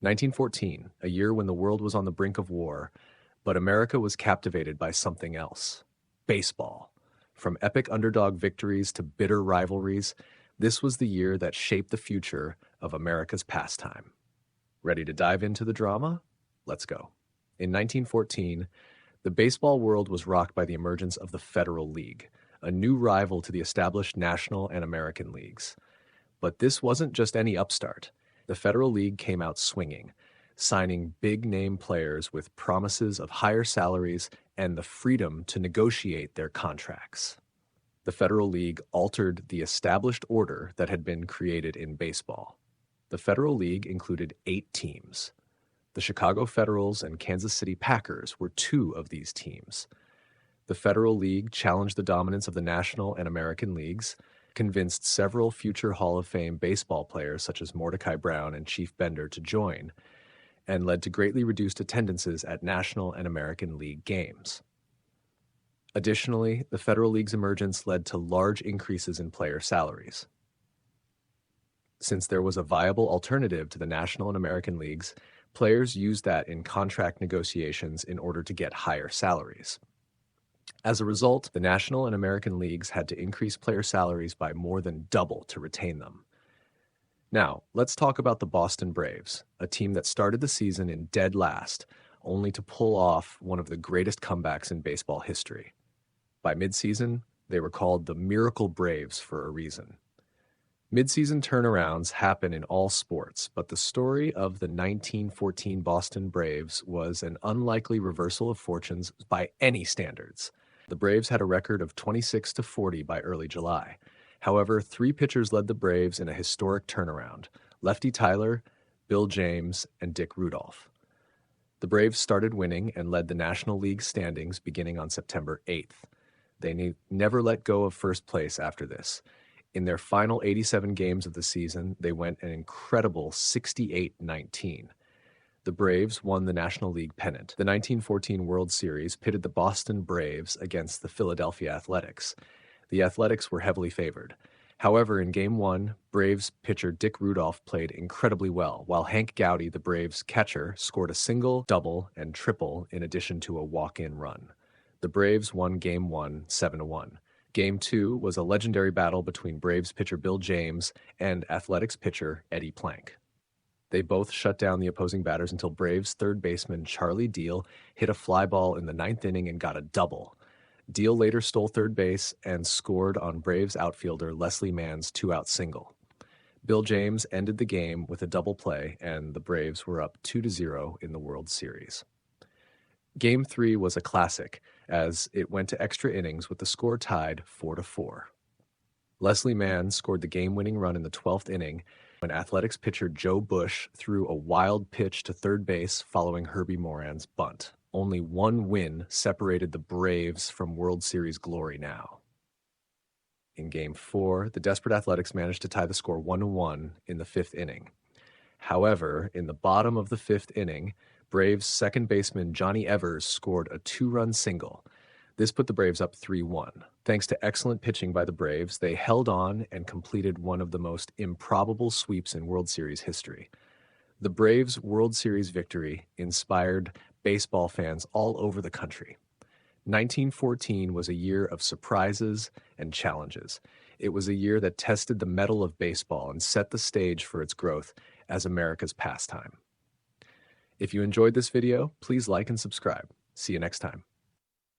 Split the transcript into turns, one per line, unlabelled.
1914, a year when the world was on the brink of war, but America was captivated by something else: baseball. From epic underdog victories to bitter rivalries, this was the year that shaped the future of America's pastime. Ready to dive into the drama? Let's go. In 1914, the baseball world was rocked by the emergence of the Federal League, a new rival to the established National and American leagues. But this wasn't just any upstart. The Federal League came out swinging, signing big-name players with promises of higher salaries and the freedom to negotiate their contracts. The Federal League altered the established order that had been created in baseball. The Federal League included 8 teams. The Chicago Federals and Kansas City Packers were 2 of these teams. The Federal League challenged the dominance of the National and American leagues, convinced several future Hall of Fame baseball players such as Mordecai Brown and Chief Bender to join, and led to greatly reduced attendances at National and American League games. Additionally, the Federal League's emergence led to large increases in player salaries. Since there was a viable alternative to the National and American leagues, players used that in contract negotiations in order to get higher salaries. As a result, the National and American leagues had to increase player salaries by more than double to retain them. Now, let's talk about the Boston Braves, a team that started the season in dead last, only to pull off one of the greatest comebacks in baseball history. By midseason, they were called the Miracle Braves for a reason. Midseason turnarounds happen in all sports, but the story of the 1914 Boston Braves was an unlikely reversal of fortunes by any standards. The Braves had a record of 26-40 by early July. However, 3 pitchers led the Braves in a historic turnaround: Lefty Tyler, Bill James, and Dick Rudolph. The Braves started winning and led the National League standings beginning on September 8th. They never let go of first place after this. In their final 87 games of the season, they went an incredible 68-19. The Braves won the National League pennant. The 1914 World Series pitted the Boston Braves against the Philadelphia Athletics. The Athletics were heavily favored. However, in Game 1, Braves pitcher Dick Rudolph played incredibly well, while Hank Gowdy, the Braves catcher, scored a single, double, and triple in addition to a walk-in run. The Braves won Game 1 7-1. Game 2 was a legendary battle between Braves pitcher Bill James and Athletics pitcher Eddie Plank. They both shut down the opposing batters until Braves third baseman Charlie Deal hit a fly ball in the 9th inning and got a double. Deal later stole third base and scored on Braves outfielder Leslie Mann's 2-out single. Bill James ended the game with a double play, and the Braves were up 2-0 in the World Series. Game 3 was a classic, as it went to extra innings with the score tied 4-4. Leslie Mann scored the game-winning run in the 12th inning when Athletics pitcher Joe Bush threw a wild pitch to third base following Herbie Moran's bunt. Only one win separated the Braves from World Series glory now. In Game 4, the desperate Athletics managed to tie the score 1-1 in the 5th inning. However, in the bottom of the 5th inning, Braves second baseman Johnny Evers scored a 2-run single. This put the Braves up 3-1. Thanks to excellent pitching by the Braves, they held on and completed one of the most improbable sweeps in World Series history. The Braves' World Series victory inspired baseball fans all over the country. 1914 was a year of surprises and challenges. It was a year that tested the mettle of baseball and set the stage for its growth as America's pastime. If you enjoyed this video, please like and subscribe. See you next time.